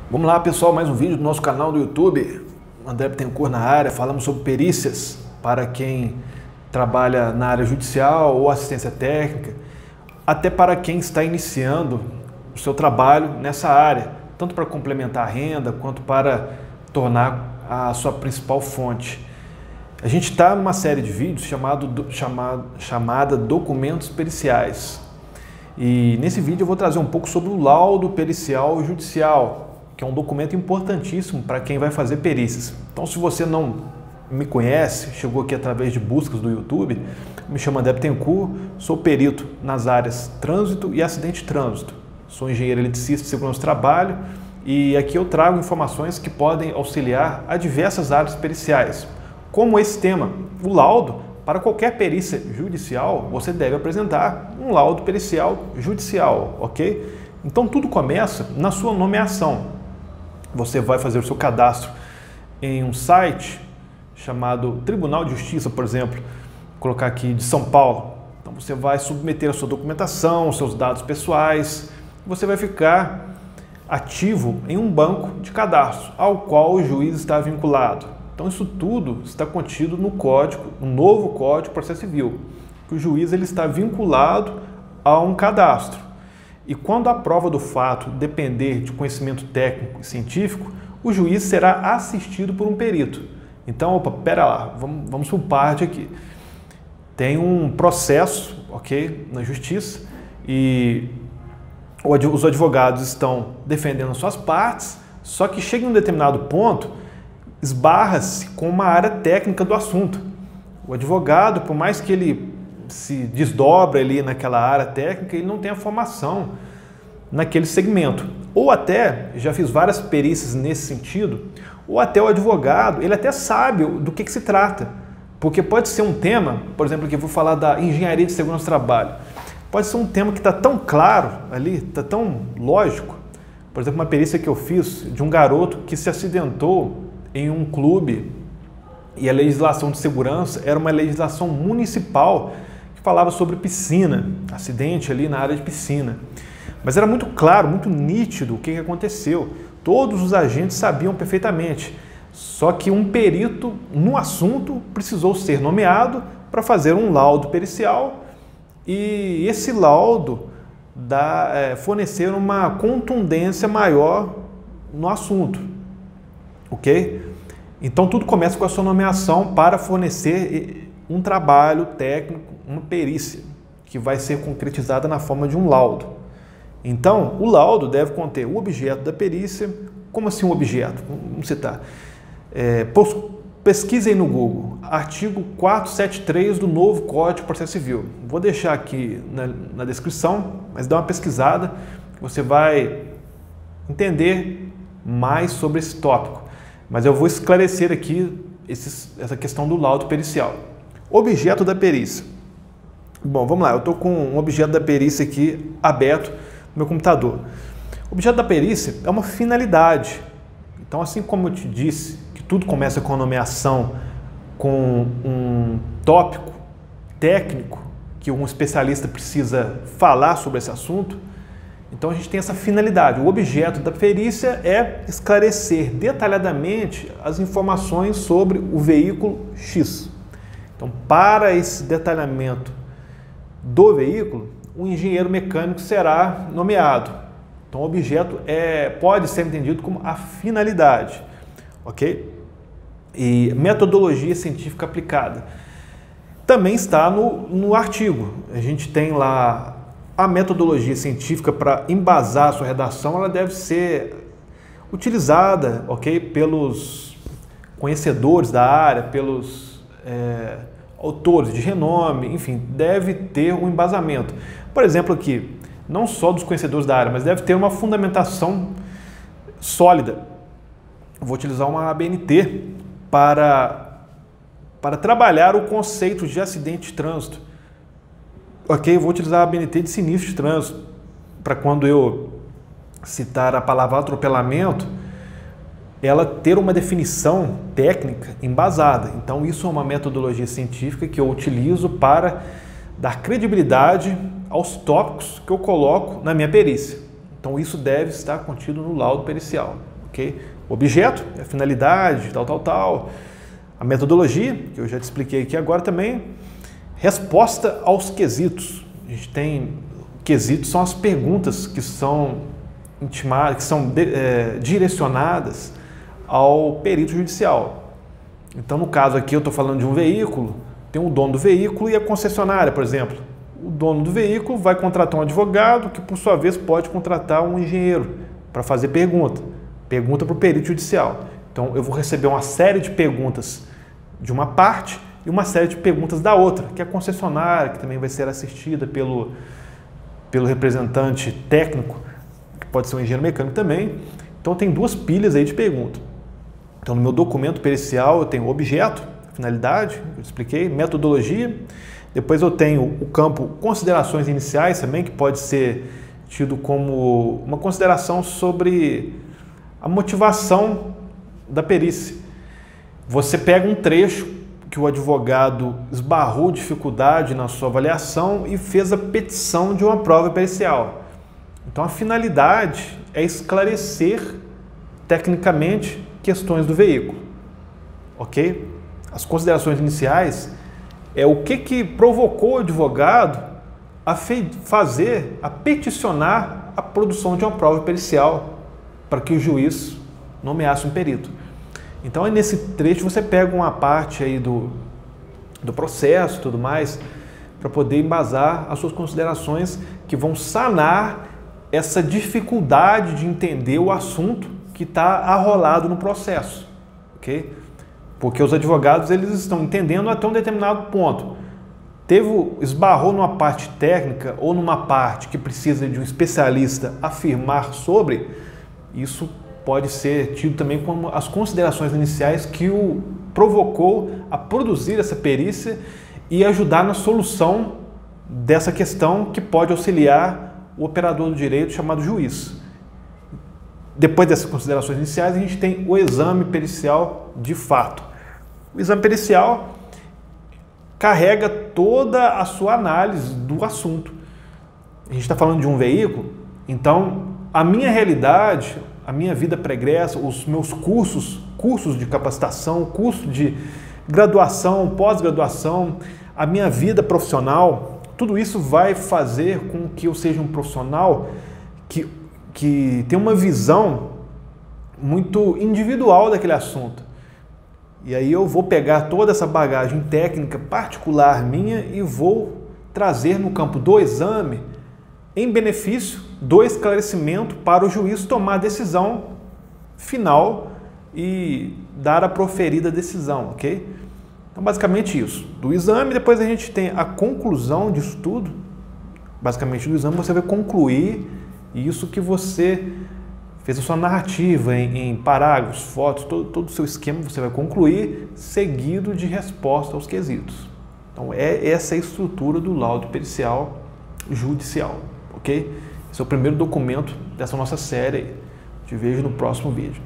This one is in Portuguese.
Vamos lá, pessoal, mais um vídeo do nosso canal do YouTube. André Bittencourt na área. Falamos sobre perícias para quem trabalha na área judicial ou assistência técnica, até para quem está iniciando o seu trabalho nessa área, tanto para complementar a renda quanto para tornar a sua principal fonte. A gente está numa série de vídeos chamada Documentos Periciais. E nesse vídeo eu vou trazer um pouco sobre o laudo pericial judicial, que é um documento importantíssimo para quem vai fazer perícias. Então, se você não me conhece, chegou aqui através de buscas do YouTube, me chamo André Bittencourt, sou perito nas áreas trânsito e acidente de trânsito. Sou engenheiro eletricista de segurança do trabalho e aqui eu trago informações que podem auxiliar a diversas áreas periciais. Como esse tema, o laudo, para qualquer perícia judicial, você deve apresentar um laudo pericial judicial, ok? Então tudo começa na sua nomeação. Você vai fazer o seu cadastro em um site chamado Tribunal de Justiça, por exemplo, vou colocar aqui de São Paulo. Então você vai submeter a sua documentação, os seus dados pessoais, você vai ficar ativo em um banco de cadastro, ao qual o juiz está vinculado. Então isso tudo está contido no novo Código de Processo Civil, que o juiz ele está vinculado a um cadastro. E quando a prova do fato depender de conhecimento técnico e científico, o juiz será assistido por um perito. Então, pera lá, vamos por parte aqui. Tem um processo, ok, na justiça, e os advogados estão defendendo as suas partes, só que chega em um determinado ponto, esbarra-se com uma área técnica do assunto. O advogado, por mais que ele se desdobre ali naquela área técnica, ele não tem a formação naquele segmento. Ou até, já fiz várias perícias nesse sentido, ou até o advogado, ele até sabe do que se trata. Porque pode ser um tema, por exemplo, aqui eu vou falar da engenharia de segurança do trabalho. Pode ser um tema que está tão claro ali, está tão lógico. Por exemplo, uma perícia que eu fiz de um garoto que se acidentou em um clube e a legislação de segurança era uma legislação municipal que falava sobre piscina, acidente ali na área de piscina. Mas era muito claro, muito nítido o que aconteceu. Todos os agentes sabiam perfeitamente. Só que um perito no assunto precisou ser nomeado para fazer um laudo pericial e esse laudo fornecer uma contundência maior no assunto. Ok? Então tudo começa com a sua nomeação para fornecer um trabalho técnico, uma perícia, que vai ser concretizada na forma de um laudo. Então, o laudo deve conter o objeto da perícia. Como assim um objeto? Vamos citar. Pesquisem no Google, artigo 473 do novo Código de Processo Civil. Vou deixar aqui na descrição, mas dá uma pesquisada, você vai entender mais sobre esse tópico. Mas eu vou esclarecer aqui essa questão do laudo pericial. Objeto da perícia. Bom, vamos lá, eu estou com um objeto da perícia aqui aberto no meu computador. O objeto da perícia é uma finalidade. Então, assim como eu te disse, que tudo começa com a nomeação, com um tópico técnico que um especialista precisa falar sobre esse assunto, então a gente tem essa finalidade. O objeto da perícia é esclarecer detalhadamente as informações sobre o veículo X. Então, para esse detalhamento do veículo, um engenheiro mecânico será nomeado. Então, o objeto pode ser entendido como a finalidade, ok? E metodologia científica aplicada. Também está no artigo. A gente tem lá a metodologia científica para embasar a sua redação, ela deve ser utilizada, ok, pelos conhecedores da área, pelos autores de renome, enfim, deve ter um embasamento. Por exemplo, aqui, não só dos conhecedores da área, mas deve ter uma fundamentação sólida. Vou utilizar uma ABNT para trabalhar o conceito de acidente de trânsito. Ok, vou utilizar a ABNT de sinistro de trânsito, para quando eu citar a palavra atropelamento, ela ter uma definição técnica embasada. Então, isso é uma metodologia científica que eu utilizo para dar credibilidade aos tópicos que eu coloco na minha perícia. Então, isso deve estar contido no laudo pericial. ok? O objeto, a finalidade, tal. A metodologia, que eu já te expliquei aqui agora também. Resposta aos quesitos. A gente tem quesitos, são as perguntas que são intimadas, que são direcionadas ao perito judicial. Então, no caso aqui, eu estou falando de um veículo, tem o dono do veículo e a concessionária, por exemplo. O dono do veículo vai contratar um advogado que, por sua vez, pode contratar um engenheiro para fazer pergunta para o perito judicial. Então, eu vou receber uma série de perguntas de uma parte e uma série de perguntas da outra, que é a concessionária, que também vai ser assistida pelo representante técnico, que pode ser um engenheiro mecânico também. Então, tem duas pilhas aí de perguntas. Então, no meu documento pericial, eu tenho o objeto, finalidade, eu expliquei, metodologia. Depois eu tenho o campo considerações iniciais também, que pode ser tido como uma consideração sobre a motivação da perícia. Você pega um trecho que o advogado esbarrou dificuldade na sua avaliação e fez a petição de uma prova pericial. Então a finalidade é esclarecer tecnicamente questões do veículo, ok? As considerações iniciais é o que provocou o advogado a peticionar a produção de uma prova pericial para que o juiz nomeasse um perito. Então, aí nesse trecho você pega uma parte aí do processo e tudo mais para poder embasar as suas considerações que vão sanar essa dificuldade de entender o assunto que está arrolado no processo, ok? Porque os advogados eles estão entendendo até um determinado ponto. Esbarrou numa parte técnica ou numa parte que precisa de um especialista afirmar sobre, isso pode ser tido também como as considerações iniciais que o provocou a produzir essa perícia e ajudar na solução dessa questão que pode auxiliar o operador do direito chamado juiz. Depois dessas considerações iniciais, a gente tem o exame pericial de fato. O exame pericial carrega toda a sua análise do assunto. A gente está falando de um veículo, então a minha realidade, a minha vida pregressa, os meus cursos de capacitação, curso de graduação, pós-graduação, a minha vida profissional, tudo isso vai fazer com que eu seja um profissional que tem uma visão muito individual daquele assunto. E aí eu vou pegar toda essa bagagem técnica particular minha e vou trazer no campo do exame em benefício do esclarecimento para o juiz tomar a decisão final e dar a proferida decisão, ok? Então, basicamente isso. Do exame, depois a gente tem a conclusão disso tudo. Basicamente, do exame você vai concluir isso que você fez a sua narrativa em parágrafos, fotos, todo o seu esquema você vai concluir, seguido de resposta aos quesitos. Então, essa é a estrutura do laudo pericial judicial, ok? Esse é o primeiro documento dessa nossa série. Te vejo no próximo vídeo.